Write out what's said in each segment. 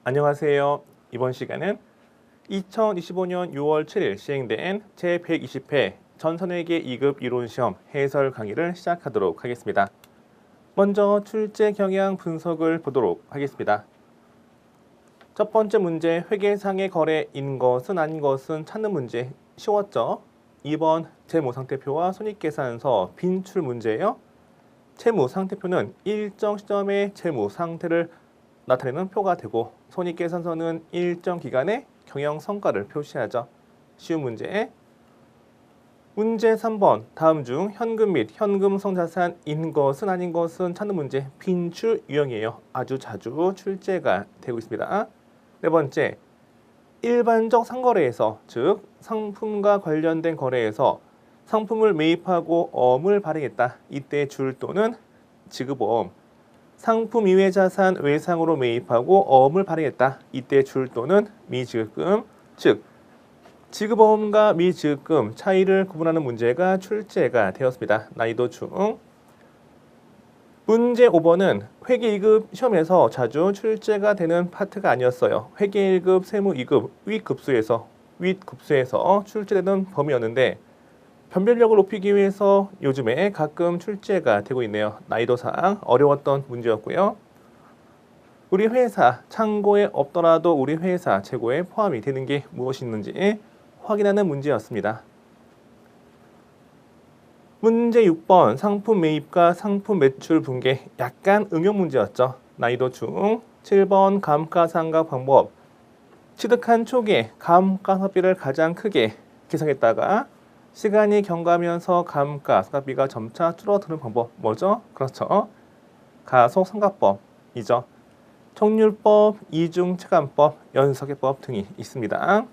안녕하세요. 이번 시간은 2025년 6월 7일 시행된 제120회 전선회계 2급 이론시험 해설 강의를 시작하도록 하겠습니다. 먼저 출제 경향 분석을 보도록 하겠습니다. 첫 번째 문제, 회계상의 거래인 것은 아닌 것은 찾는 문제 쉬웠죠? 2번, 재무상태표와 손익계산서 빈출 문제예요. 재무상태표는 일정 시점의 재무상태를 나타내는 표가 되고 손익계산서는 일정 기간의 경영성과를 표시하죠. 쉬운 문제. 문제 3번. 다음 중 현금 및 현금성 자산인 것은 아닌 것은 찾는 문제 빈출 유형이에요. 아주 자주 출제가 되고 있습니다. 네 번째. 일반적 상거래에서 즉 상품과 관련된 거래에서 상품을 매입하고 어음을 발행했다. 이때 줄 또는 지급어음. 상품 이외 자산 외상으로 매입하고 어음을 발행했다. 이때 줄 또는 미지급금, 즉 지급어음과 미지급금 차이를 구분하는 문제가 출제가 되었습니다. 난이도 중. 문제 5번은 회계 2급 시험에서 자주 출제가 되는 파트가 아니었어요. 회계 1급, 세무 2급, 윗급수에서 출제되는 범위였는데 변별력을 높이기 위해서 요즘에 가끔 출제가 되고 있네요. 난이도상 어려웠던 문제였고요. 우리 회사 창고에 없더라도 우리 회사 재고에 포함이 되는 게 무엇이 있는지 확인하는 문제였습니다. 문제 6번 상품 매입과 상품 매출 분계 약간 응용 문제였죠. 난이도 중. 7번 감가상각 방법. 취득한 초기에 감가상각비를 가장 크게 계산했다가 시간이 경과하면서 감가상각비가 점차 줄어드는 방법 뭐죠? 그렇죠. 가속상각법이죠. 총률법, 이중체감법, 연석회법 등이 있습니다.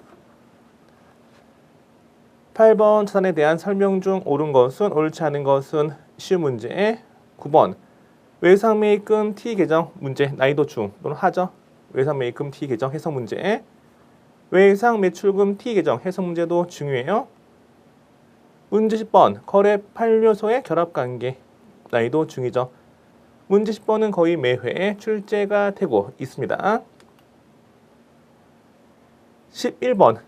8번 자산에 대한 설명 중 옳은 것은 옳지 않은 것은 쉬운 문제. 9번 외상매입금 T계정 문제 난이도 중 또는 하죠. 외상매입금 T계정 해석 문제. 외상매출금 T계정 해석 문제도 중요해요. 문제 10번 거래 판료소의 결합관계 난이도 중이죠. 문제 10번은 거의 매회 출제가 되고 있습니다. 11번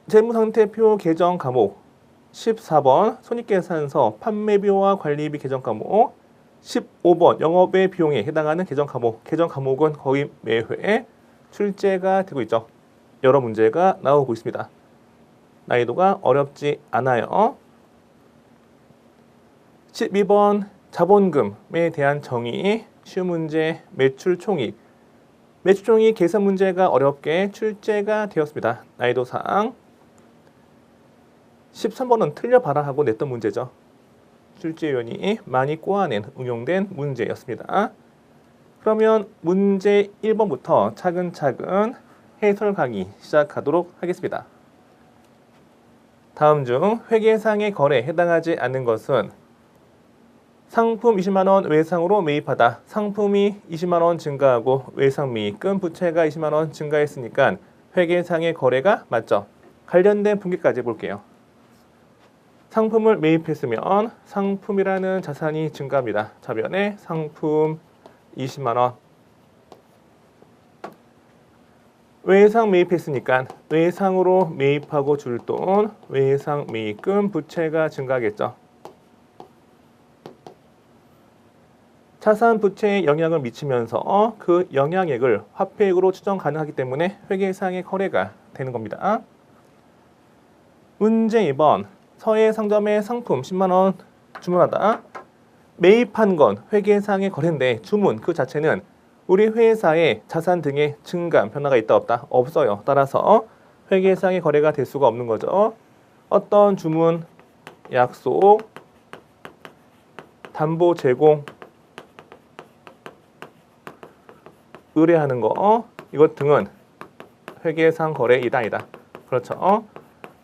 재무상태표 개정 과목, 14번 손익계산서 판매비와 관리비 개정 과목, 15번 영업의 비용에 해당하는 개정 과목은 거의 매회 출제가 되고 있죠. 여러 문제가 나오고 있습니다. 난이도가 어렵지 않아요. 12번 자본금에 대한 정의, 쉬운 문제 매출총익. 매출총익 계산 문제가 어렵게 출제가 되었습니다. 난이도상. 13번은 틀려봐라 하고 냈던 문제죠. 출제위원이 많이 꼬아낸 응용된 문제였습니다. 그러면 문제 1번부터 차근차근 해설 강의 시작하도록 하겠습니다. 다음 중 회계상의 거래에 해당하지 않는 것은 상품 20만 원 외상으로 매입하다. 상품이 20만 원 증가하고 외상 매입금 부채가 20만 원 증가했으니까 회계상의 거래가 맞죠. 관련된 분기까지 볼게요. 상품을 매입했으면 상품이라는 자산이 증가합니다. 저변에 상품 20만 원. 외상 매입했으니까 외상으로 매입하고 줄 돈, 외상 매입금 부채가 증가하겠죠. 자산 부채에 영향을 미치면서 그 영향액을 화폐액으로 추정 가능하기 때문에 회계상의 거래가 되는 겁니다. 문제 2번 서해 상점에 상품 10만 원 주문하다. 매입한 건 회계상의 거래인데 주문 그 자체는 우리 회사의 자산 등의 증감 변화가 있다 없다? 없어요. 따라서 회계상의 거래가 될 수가 없는 거죠. 어떤 주문, 약속, 담보 제공, 의뢰하는 거 이것 등은 회계상 거래이다 아니다. 그렇죠.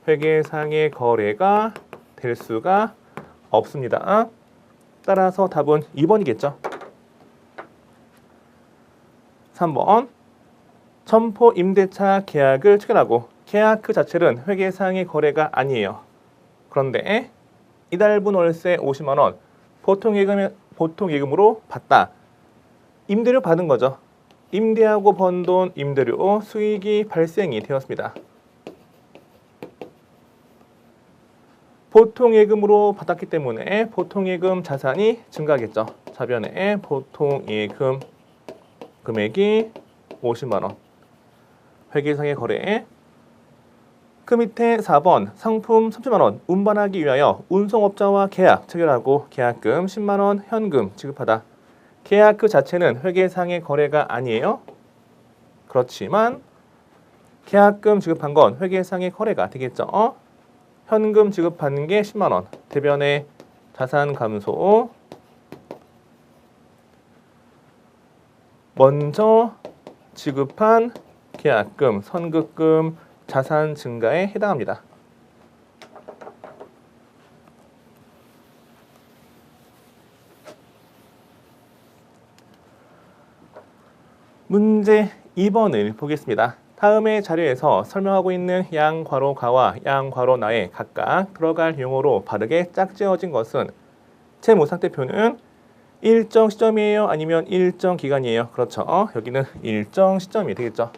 회계상의 거래가 될 수가 없습니다. 따라서 답은 2번이겠죠. 3번 점포 임대차 계약을 체결하고 계약 그 자체는 회계상의 거래가 아니에요. 그런데 이달분 월세 50만 원 보통 예금으로 받다. 임대료 받은 거죠. 임대하고 번 돈, 임대료, 수익이 발생이 되었습니다. 보통예금으로 받았기 때문에 보통예금 자산이 증가하겠죠. 자변에 보통예금 금액이 50만 원. 회계상의 거래. 그 밑에 4번 상품 30만 원 운반하기 위하여 운송업자와 계약 체결하고 계약금 10만 원 현금 지급하다. 계약 그 자체는 회계상의 거래가 아니에요. 그렇지만 계약금 지급한 건 회계상의 거래가 되겠죠. 현금 지급하는 게 10만 원. 대변의 자산 감소. 먼저 지급한 계약금, 선급금, 자산 증가에 해당합니다. 문제 2번을 보겠습니다. 다음의 자료에서 설명하고 있는 양괄호 가와 양괄호 나에 각각 들어갈 용어로 바르게 짝지어진 것은 재무상태표는 일정 시점이에요? 아니면 일정 기간이에요? 그렇죠. 여기는 일정 시점이 되겠죠.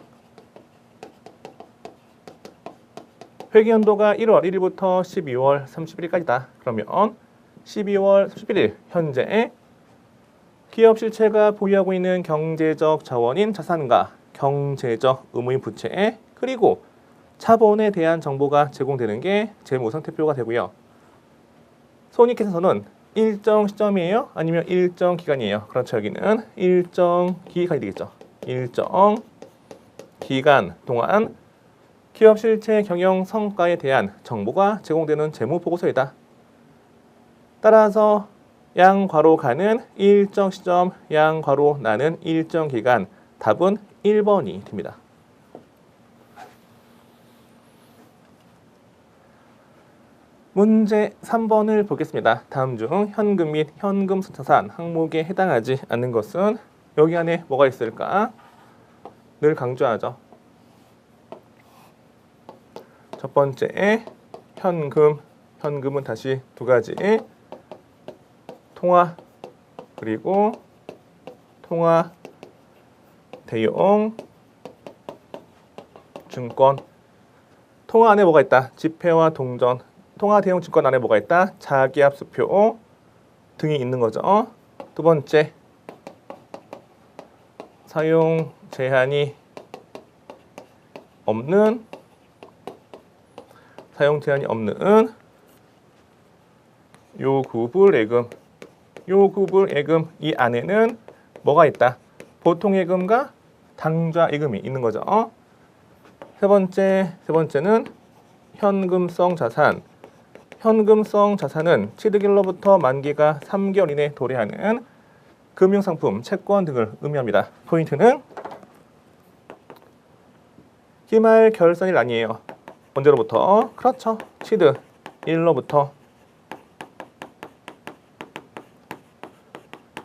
회계연도가 1월 1일부터 12월 31일까지다. 그러면 12월 31일 현재 기업 실체가 보유하고 있는 경제적 자원인 자산과 경제적 의무인 부채 그리고 자본에 대한 정보가 제공되는 게 재무상태표가 되고요. 손익계산서는 일정 시점이에요? 아니면 일정 기간이에요? 그렇죠. 여기는 일정 기간이 되겠죠. 일정 기간 동안 기업 실체 경영 성과에 대한 정보가 제공되는 재무보고서이다. 따라서 양괄호 가는 일정 시점, 양괄호 나는 일정 기간, 답은 1번이 됩니다. 문제 3번을 보겠습니다. 다음 중 현금 및 현금 자산 항목에 해당하지 않는 것은 여기 안에 뭐가 있을까? 늘 강조하죠. 첫 번째 현금, 현금은 다시 두 가지 통화 그리고 통화 대용 증권. 통화 안에 뭐가 있다? 지폐와 동전. 통화 대용 증권 안에 뭐가 있다? 자기압 수표 등이 있는 거죠. 두 번째 사용 제한이 없는 요구불예금. 요구불예금 이 안에는 뭐가 있다? 보통예금과 당좌예금이 있는 거죠. 세 번째는 현금성 자산. 현금성 자산은 취득일로부터 만기가 3개월 이내 도래하는 금융상품, 채권 등을 의미합니다. 포인트는 기말 결산일 아니에요. 언제로부터? 그렇죠. 취득일로부터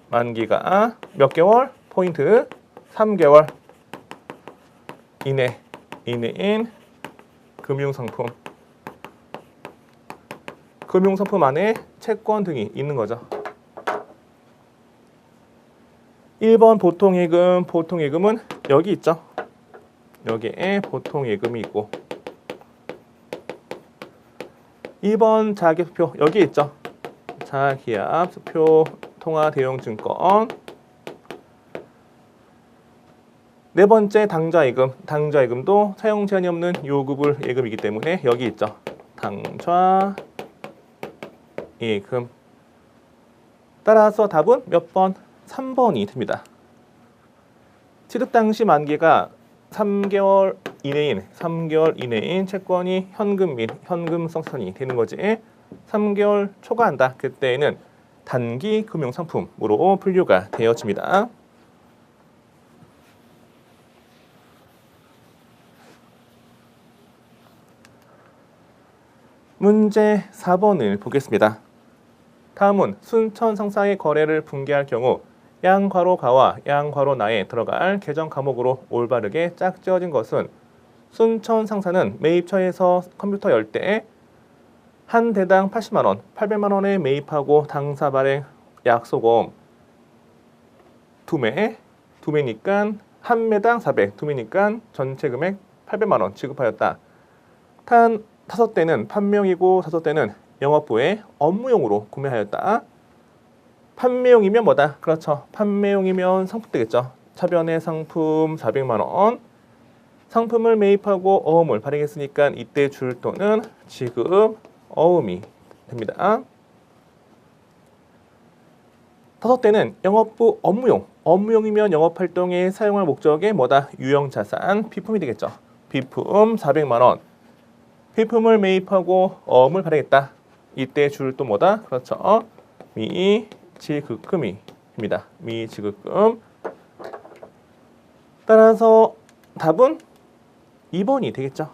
만기가 몇 개월? 포인트 3개월 이내인 금융상품. 금융상품 안에 채권 등이 있는 거죠. 1번 보통예금은 여기 있죠. 여기에 보통예금이 있고 2번 자기압수표 여기 있죠. 자기압수표 통화 대용 증권. 네 번째 당좌예금도 사용 제한이 없는 요구불 예금이기 때문에 여기 있죠. 당좌 예금. 따라서 답은 몇 번? 3번이 됩니다. 취득 당시 만기가 3개월 이내인 채권이 현금 및 현금성 자산이 되는 거지. 3개월 초과한다. 그때에는 단기 금융상품으로 분류가 되어집니다. 문제 4번을 보겠습니다. 다음은 순천 상사의 거래를 붕괴할 경우 양괄호 가와 양괄호 나에 들어갈 계정 과목으로 올바르게 짝지어진 것은 순천 상사는 매입처에서 컴퓨터 열 대 한 대당 80만 원, 800만 원에 매입하고 당사 발행 약소금 두 매니까 한 매당 400, 두미니까 전체 금액 800만 원 지급하였다. 단 5대는 판매용이고 5대는 영업부에 업무용으로 구매하였다. 판매용이면 뭐다? 그렇죠. 판매용이면 상품 되겠죠. 차변의 상품 400만 원. 상품을 매입하고 어음을 발행했으니까 이때 줄 돈은 지급 어음이 됩니다. 5대는 영업부 업무용. 업무용이면 영업활동에 사용할 목적의 뭐다? 유형자산, 비품이 되겠죠. 비품 400만 원. 비품을 매입하고 어음을 발행했다. 이때 줄 돈 뭐다? 그렇죠. 미지급금입니다. 미지급금. 따라서 답은 2번이 되겠죠.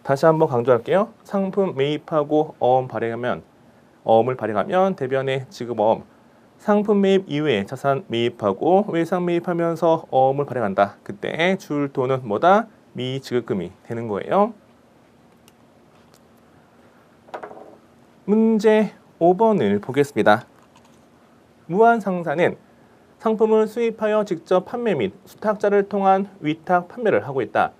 다시 한번 강조할게요. 상품 매입하고 어음을 발행하면 대변의 지급어음. 상품 매입 이외에 자산 매입하고 외상 매입하면서 어음을 발행한다. 그때 줄 돈은 뭐다? 미지급금이 되는 거예요. 문제 5번을 보겠습니다. 무한상사는 상품을 수입하여 직접 판매 및 수탁자를 통한 위탁 판매를 하고 있다.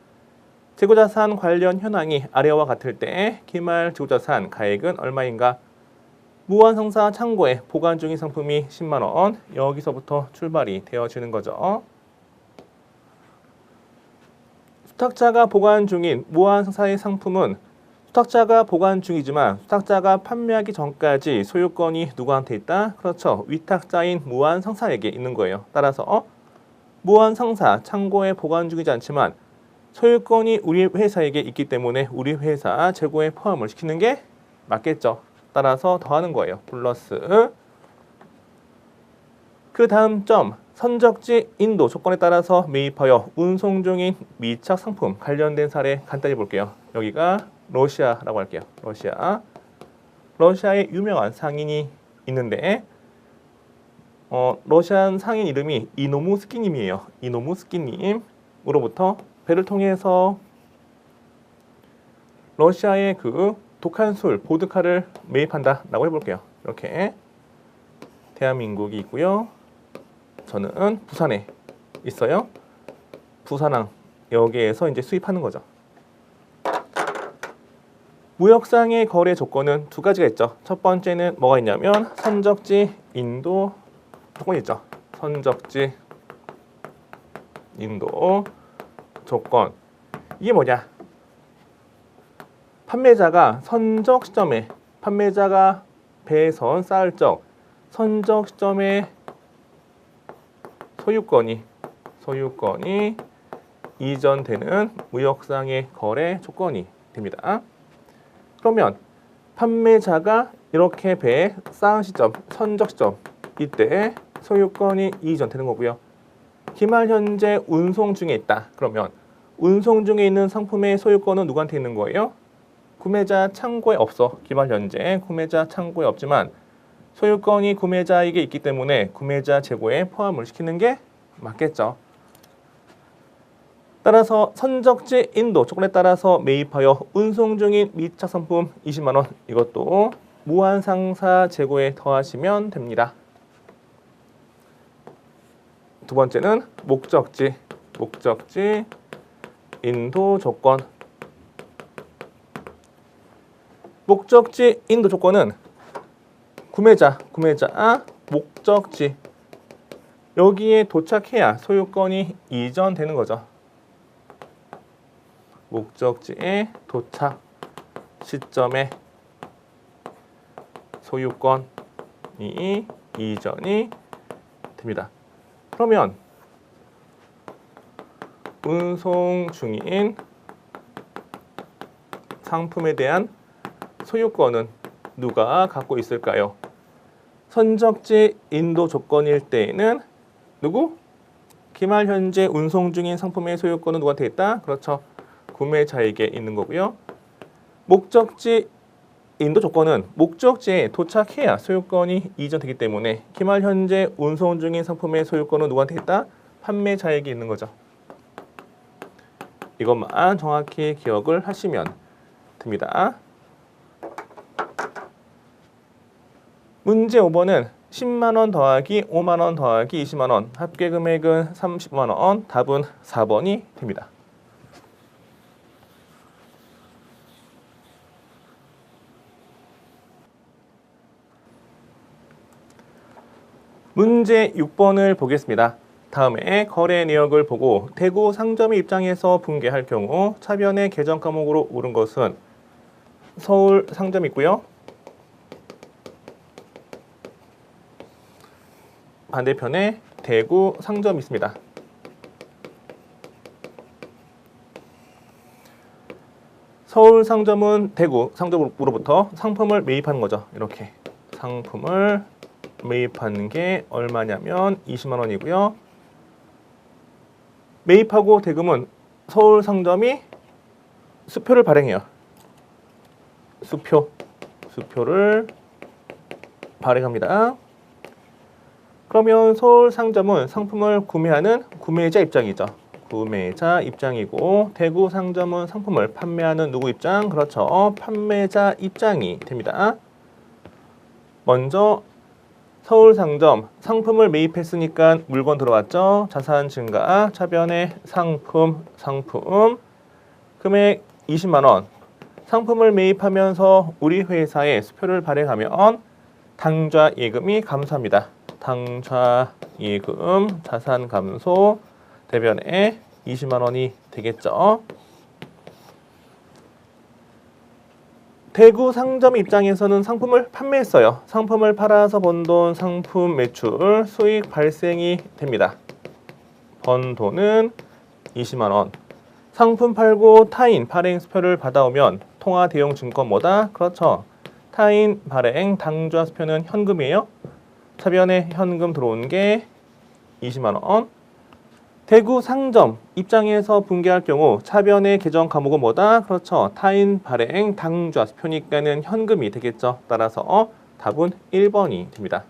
재고자산 관련 현황이 아래와 같을 때 기말 재고자산 가액은 얼마인가? 무한상사 창고에 보관 중인 상품이 10만 원. 여기서부터 출발이 되어지는 거죠. 수탁자가 보관 중인 무한상사의 상품은 수탁자가 보관 중이지만 수탁자가 판매하기 전까지 소유권이 누구한테 있다? 그렇죠. 위탁자인 무한상사에게 있는 거예요. 따라서 무한상사 창고에 보관 중이지 않지만 소유권이 우리 회사에게 있기 때문에 우리 회사 재고에 포함을 시키는 게 맞겠죠. 따라서 더하는 거예요. 플러스 그 다음 점 선적지 인도 조건에 따라서 매입하여 운송 중인 미착 상품 관련된 사례 간단히 볼게요. 여기가 러시아라고 할게요. 러시아의 유명한 상인이 있는데 러시안 상인 이름이 이노무스키님이에요. 이노무스키님으로부터 배를 통해서 러시아의 그 독한 술 보드카를 매입한다라고 해볼게요. 이렇게 대한민국이 있고요. 저는 부산에 있어요. 부산항 여기에서 이제 수입하는 거죠. 무역상의 거래 조건은 두 가지가 있죠. 첫 번째는 뭐가 있냐면 선적지 인도 조건이 있죠. 선적지 인도 조건. 이게 뭐냐? 판매자가 선적 시점에 판매자가 배선 쌓을 적 선적 시점에 소유권이 이전되는 무역상의 거래 조건이 됩니다. 그러면 판매자가 이렇게 배에 쌓은 시점, 선적 시점 이때 소유권이 이전되는 거고요. 기말 현재 운송 중에 있다. 그러면 운송 중에 있는 상품의 소유권은 누구한테 있는 거예요? 구매자 창고에 없어. 기말 현재 구매자 창고에 없지만 소유권이 구매자에게 있기 때문에 구매자 재고에 포함을 시키는 게 맞겠죠. 따라서 선적지 인도 조건에 따라서 매입하여 운송 중인 미착 상품 20만 원. 이것도 무한상사 재고에 더하시면 됩니다. 두 번째는 목적지 인도 조건. 목적지 인도 조건은 구매자 목적지 여기에 도착해야 소유권이 이전되는 거죠. 목적지에 도착 시점에 소유권이 이전이 됩니다. 그러면 운송 중인 상품에 대한 소유권은 누가 갖고 있을까요? 선적지 인도 조건일 때에는 누구? 기말 현재 운송 중인 상품의 소유권은 누구한테 있다? 그렇죠. 구매자에게 있는 거고요. 목적지 인도 조건은 목적지에 도착해야 소유권이 이전되기 때문에 기말 현재 운송 중인 상품의 소유권은 누구한테 있다? 판매자에게 있는 거죠. 이것만 정확히 기억을 하시면 됩니다. 문제 5번은 10만 원 더하기 5만 원 더하기 20만 원 합계 금액은 30만 원. 답은 4번이 됩니다. 문제 6번을 보겠습니다. 다음에 거래 내역을 보고 대구 상점의 입장에서 분개할 경우 차변의 계정 과목으로 옳은 것은 서울 상점이 있고요. 반대편에 대구 상점이 있습니다. 서울 상점은 대구 상점으로부터 상품을 매입하는 거죠. 이렇게 상품을 매입하는 게 얼마냐면 20만 원이고요. 매입하고 대금은 서울 상점이 수표를 발행해요. 수표를 발행합니다. 그러면 서울 상점은 상품을 구매하는 구매자 입장이죠. 구매자 입장이고 대구 상점은 상품을 판매하는 누구 입장? 그렇죠. 판매자 입장이 됩니다. 먼저 서울 상점 상품을 매입했으니까 물건 들어왔죠. 자산 증가, 차변의 상품 금액 20만 원. 상품을 매입하면서 우리 회사에 수표를 발행하면 당좌 예금이 감소합니다. 당좌 예금 자산 감소 대변에 20만 원이 되겠죠. 대구 상점 입장에서는 상품을 판매했어요. 상품을 팔아서 번 돈, 상품 매출, 수익 발생이 됩니다. 번 돈은 20만 원. 상품 팔고 타인 발행 수표를 받아오면 통화 대용 증권보다 그렇죠. 타인 발행 당좌 수표는 현금이에요. 차변에 현금 들어온 게 20만 원. 대구 상점 입장에서 분개할 경우 차변의 계정 과목은 뭐다? 그렇죠. 타인 발행 당좌 수표니까는 현금이 되겠죠. 따라서 답은 1번이 됩니다.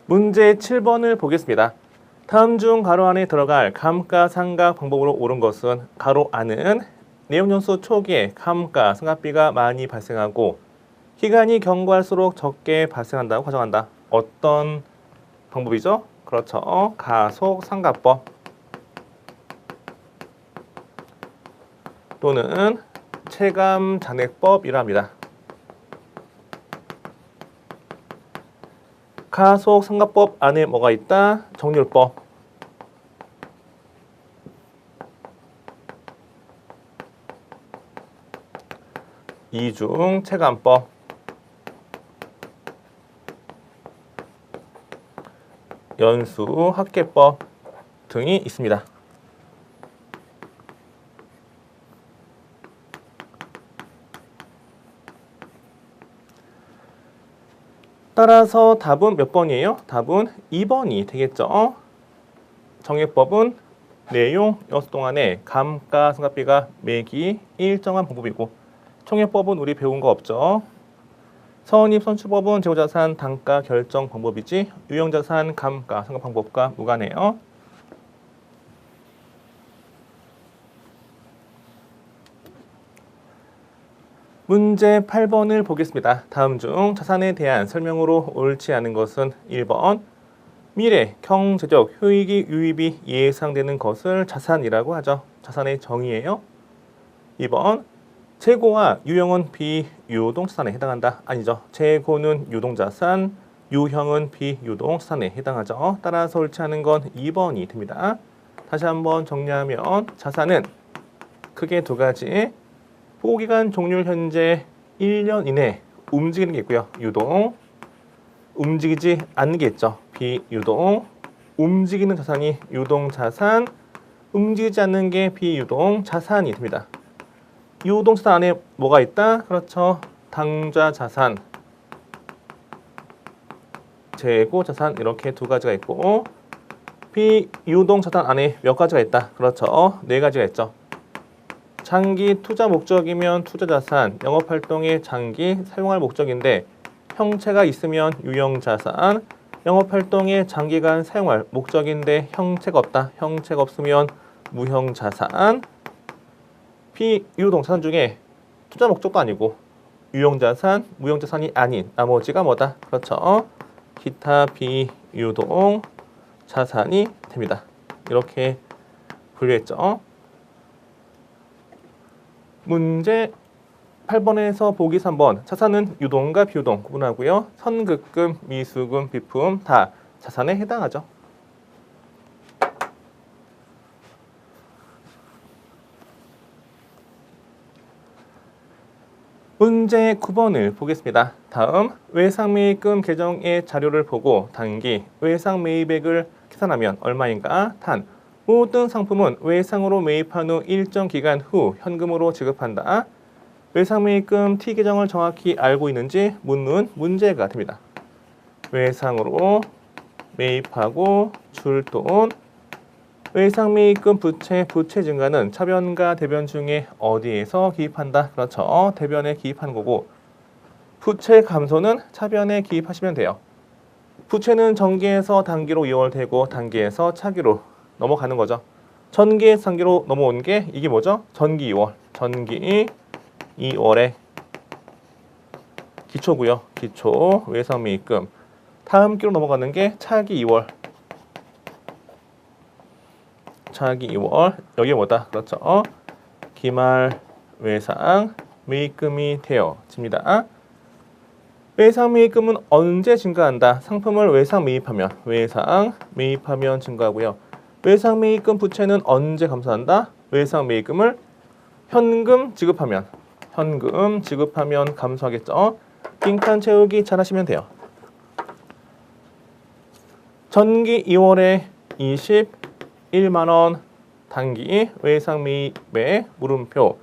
문제 7번을 보겠습니다. 다음 중 가로 안에 들어갈 감가상각 방법으로 옳은 것은 가로 안은 내용연수 초기에 감가상각비가 많이 발생하고 기간이 경과할수록 적게 발생한다고 가정한다. 어떤 방법이죠? 그렇죠. 가속상각법 또는 체감잔액법이라 합니다. 가속상각법 안에 뭐가 있다? 정률법. 이중 체감법. 연수 합계법 등이 있습니다. 따라서 답은 몇 번이에요? 답은 2번이 되겠죠. 정액법은 내용 연수 동안에 감가상각비가 매기 일정한 방법이고 총액법은 우리 배운 거 없죠. 선입 선출법은 재고자산 단가 결정 방법이지 유형자산 감가상각 방법과 무관해요. 문제 8번을 보겠습니다. 다음 중 자산에 대한 설명으로 옳지 않은 것은 1번 미래 경제적 효익이 유입이 예상되는 것을 자산이라고 하죠. 자산의 정의예요. 2번 재고와 유형은 비유동자산에 해당한다. 아니죠. 재고는 유동자산, 유형은 비유동자산에 해당하죠. 따라서 옳지 않은 건 2번이 됩니다. 다시 한번 정리하면 자산은 크게 두 가지. 보고기간 종료일 현재 1년 이내 움직이는 게 있고요. 유동, 움직이지 않는 게 있죠. 비유동, 움직이는 자산이 유동자산, 움직이지 않는 게 비유동자산이 됩니다. 유동자산 안에 뭐가 있다? 그렇죠. 당좌자산, 재고자산 이렇게 두 가지가 있고 비유동자산 안에 몇 가지가 있다? 그렇죠. 네 가지가 있죠. 장기 투자 목적이면 투자자산, 영업활동의 장기 사용할 목적인데 형체가 있으면 유형자산, 영업활동의 장기간 사용할 목적인데 형체가 없다. 형체가 없으면 무형자산, 비유동 자산 중에 투자 목적도 아니고 유용자산, 무용자산이 아닌 나머지가 뭐다? 그렇죠. 기타 비유동 자산이 됩니다. 이렇게 분류했죠. 문제 8번에서 보기 3번. 자산은 유동과 비유동 구분하고요. 선급금, 미수금, 비품 다 자산에 해당하죠. 문제 9번을 보겠습니다. 다음 외상매입금 계정의 자료를 보고 단기 외상매입액을 계산하면 얼마인가? 단 모든 상품은 외상으로 매입한 후 일정 기간 후 현금으로 지급한다. 외상매입금 T 계정을 정확히 알고 있는지 묻는 문제가 됩니다. 외상으로 매입하고 줄 돈, 외상매입금 부채 증가는 차변과 대변 중에 어디에서 기입한다? 그렇죠. 대변에 기입하는 거고 부채 감소는 차변에 기입하시면 돼요. 부채는 전기에서 단기로 이월되고 단기에서 차기로 넘어가는 거죠. 전기에서 단기로 넘어온 게 이게 뭐죠? 전기 2월. 전기 2월의 기초고요. 기초 외상매입금. 다음 기로 넘어가는 게 차기 2월. 차기 2월. 여기 뭐다? 그렇죠. 기말 외상 매입금이 되어집니다. 외상 매입금은 언제 증가한다? 상품을 외상 매입하면 증가하고요. 외상 매입금 부채는 언제 감소한다? 외상 매입금을 현금 지급하면 감소하겠죠. 빈칸 채우기 잘 하시면 돼요. 전기 2월에 21만 원 단기 외상 매입액 물음표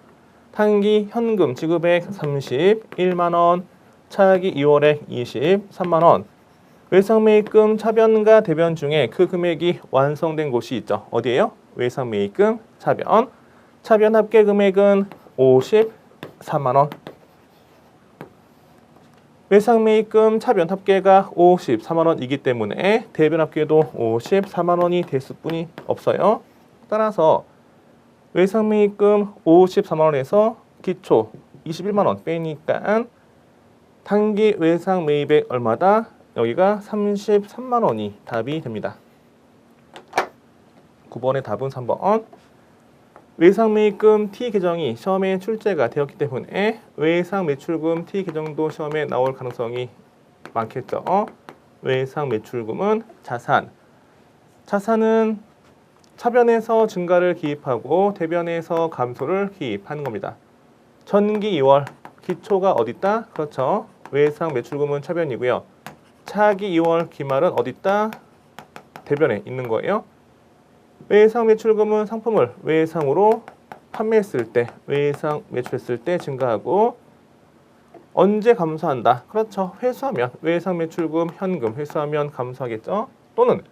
단기 현금 지급액 31만 원 차기 2월에 23만 원 외상 매입금 차변과 대변 중에 그 금액이 완성된 곳이 있죠. 어디예요? 외상 매입금 차변 합계 금액은 54만 원. 외상 매입금 차변 합계가 54만 원이기 때문에 대변 합계도 54만 원이 됐을 뿐이 없어요. 따라서 외상 매입금 54만 원에서 기초 21만 원 빼니까 단기 외상 매입액 얼마다? 여기가 33만 원이 답이 됩니다. 9번의 답은 3번. 외상 매입금 T 계정이 시험에 출제가 되었기 때문에 외상 매출금 T 계정도 시험에 나올 가능성이 많겠죠. 외상 매출금은 자산은 차변에서 증가를 기입하고 대변에서 감소를 기입하는 겁니다. 전기 2월 기초가 어디 있다? 그렇죠. 외상 매출금은 차변이고요. 차기 2월 기말은 어디 있다? 대변에 있는 거예요. 외상 매출금은 상품을 외상으로 판매했을 때, 외상 매출했을 때 증가하고 언제 감소한다? 그렇죠. 회수하면 외상 매출금 현금 회수하면 감소하겠죠. 또는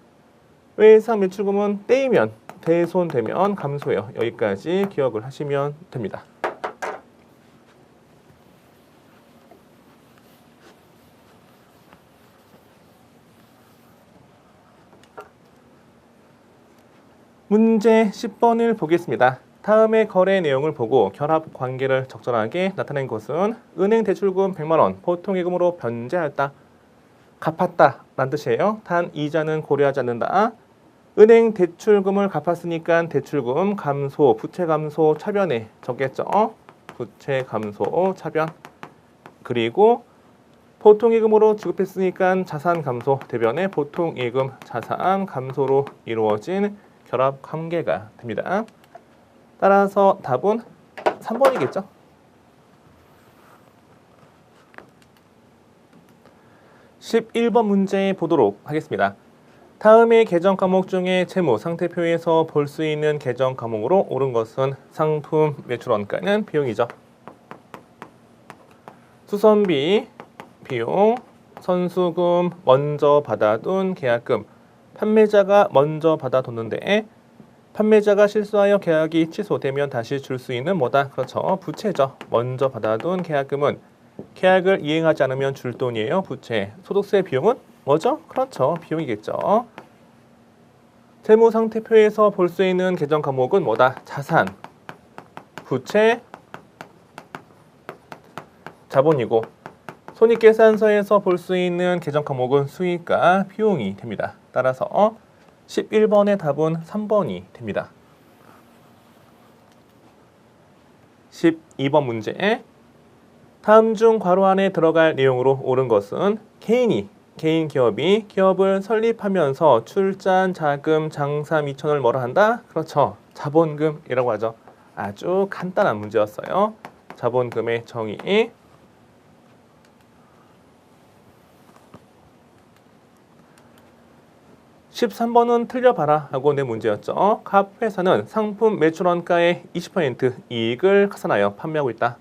외상 매출금은 떼이면 대손되면 감소해요. 여기까지 기억을 하시면 됩니다. 문제 10번을 보겠습니다. 다음의 거래 내용을 보고 결합 관계를 적절하게 나타낸 것은 은행 대출금 100만 원 보통예금으로 변제하였다. 갚았다 라는 뜻이에요. 단 이자는 고려하지 않는다. 은행 대출금을 갚았으니까 대출금 감소, 부채 감소 차변에 적겠죠. 부채 감소 차변. 그리고 보통예금으로 지급했으니까 자산 감소 대변에 보통예금 자산 감소로 이루어진 결합 관계가 됩니다. 따라서 답은 3번이겠죠. 11번 문제 보도록 하겠습니다. 다음의 계정 과목 중에 재무 상태표에서 볼 수 있는 계정 과목으로 옳은 것은 상품 매출원가는 비용이죠. 수선비 비용, 선수금 먼저 받아둔 계약금, 판매자가 먼저 받아뒀는데 판매자가 실수하여 계약이 취소되면 다시 줄 수 있는 뭐다? 그렇죠. 부채죠. 먼저 받아둔 계약금은 계약을 이행하지 않으면 줄 돈이에요. 부채. 소득세 비용은 뭐죠? 그렇죠. 비용이겠죠. 재무상태표에서 볼 수 있는 계정 과목은 뭐다? 자산. 부채, 자본이고 손익계산서에서 볼 수 있는 계정 과목은 수익과 비용이 됩니다. 따라서 11번의 답은 3번이 됩니다. 12번 문제. 다음 중 괄호 안에 들어갈 내용으로 옳은 것은 개인 기업이 기업을 설립하면서 출자한 자금 장사 미천을 뭐라 한다? 그렇죠. 자본금이라고 하죠. 아주 간단한 문제였어요. 자본금의 정의. 13번은 틀려봐라 하고 낸 문제였죠. 각 회사는 상품 매출 원가의 20% 이익을 가산하여 판매하고 있다.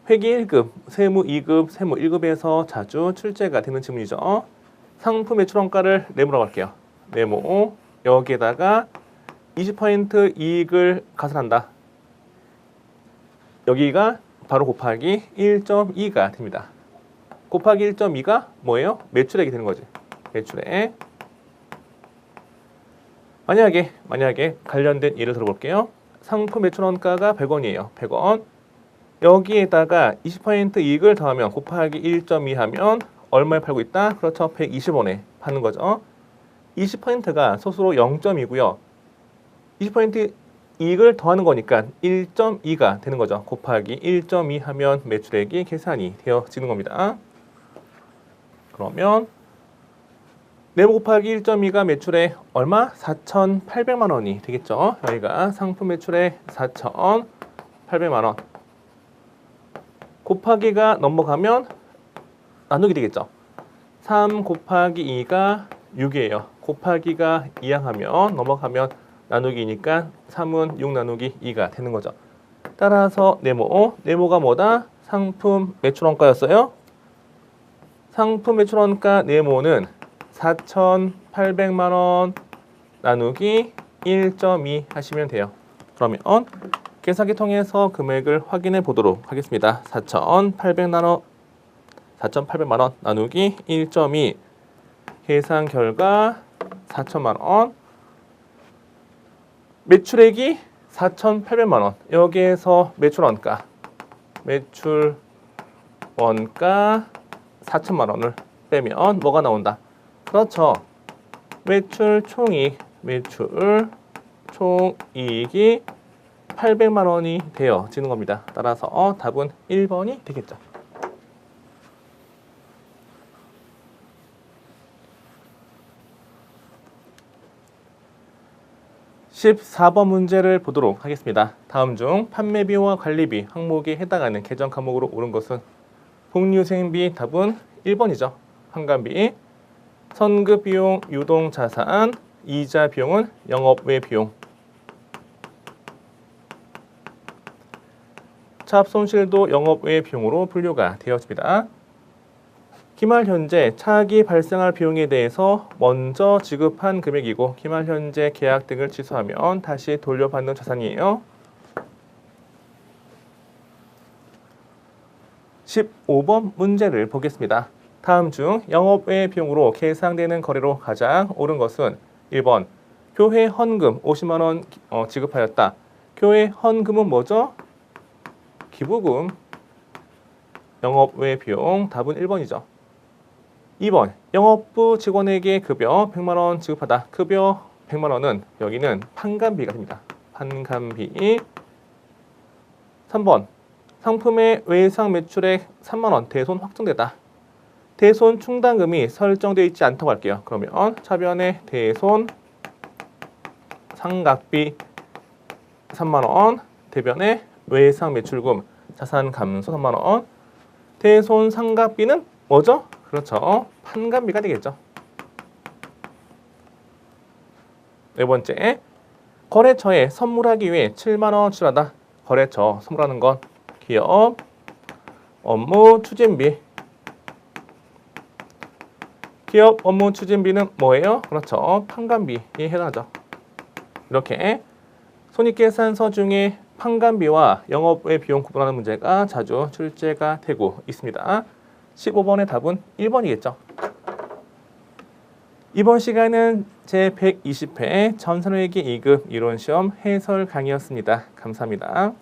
회계 1급, 세무 2급, 세무 1급에서 자주 출제가 되는 질문이죠. 상품 매출 원가를 네모라고 할게요. 네모, 여기에다가 20% 이익을 가산한다. 여기가 바로 곱하기 1.2가 됩니다. 곱하기 1.2가 뭐예요? 매출액이 되는 거지. 매출액. 만약에 관련된 예를 들어볼게요. 상품 매출 원가가 100원이에요. 100원. 여기에다가 20% 이익을 더하면 곱하기 1.2 하면 얼마에 팔고 있다? 그렇죠. 120원에 파는 거죠. 20%가 소수로 0.2고요. 20% 이익을 더하는 거니까 1.2가 되는 거죠. 곱하기 1.2 하면 매출액이 계산이 되어지는 겁니다. 그러면 네모 곱하기 1.2가 매출액 얼마? 4,800만 원이 되겠죠. 여기가 상품 매출액 4,800만 원. 곱하기가 넘어가면 나누기 되겠죠. 3 곱하기 2가 6이에요. 곱하기가 2항하면 넘어가면 나누기니까 3은 6 나누기 2가 되는 거죠. 따라서 네모가 뭐다? 상품 매출 원가였어요. 상품 매출 원가 네모는 4,800만 원 나누기 1.2 하시면 돼요. 그러면 계산기 통해서 금액을 확인해 보도록 하겠습니다. 4,800만 원 나누기 1.2 계산 결과 4천만 원. 매출액이 4,800만 원. 여기에서 매출 원가 4천만 원을 빼면 뭐가 나온다? 그렇죠. 매출 총이익이 800만 원이 되어지는 겁니다. 따라서 답은 1번이 되겠죠. 14번 문제를 보도록 하겠습니다. 다음 중 판매비와 관리비 항목에 해당하는 계정 과목으로 옳은 것은 복리후생비. 답은 1번이죠. 환관비, 선급비용, 유동자산, 이자 비용은 영업외 비용. 차압손실도 영업외 비용으로 분류가 되어집니다. 기말 현재 차압이 발생할 비용에 대해서 먼저 지급한 금액이고 기말 현재 계약 등을 취소하면 다시 돌려받는 자산이에요. 15번 문제를 보겠습니다. 다음 중 영업외 비용으로 계상되는 거래로 가장 옳은 것은 1번 교회 헌금 50만 원 지급하였다. 교회 헌금은 뭐죠? 기부금. 영업외 비용. 답은 1번이죠. 2번 영업부 직원에게 급여 100만 원 지급하다. 급여 100만 원은 여기는 판관비가 됩니다. 판관비. 3번 상품의 외상 매출액 3만 원 대손 확정되다. 대손 충당금이 설정되어 있지 않다고 할게요. 그러면 차변에 대손 상각비 3만 원, 대변에 외상 매출금 자산 감소 3만 원. 대손 상각비는 뭐죠? 그렇죠. 판관비가 되겠죠. 네 번째, 거래처에 선물하기 위해 7만 원 지출하다. 거래처 선물하는 건 기업 업무 추진비. 기업 업무 추진비는 뭐예요? 그렇죠. 판관비에 해당하죠. 이렇게 손익계산서 중에 판관비와 영업외 비용 구분하는 문제가 자주 출제가 되고 있습니다. 15번의 답은 1번이겠죠. 이번 시간은 제120회 전산회계 2급 이론시험 해설 강의였습니다. 감사합니다.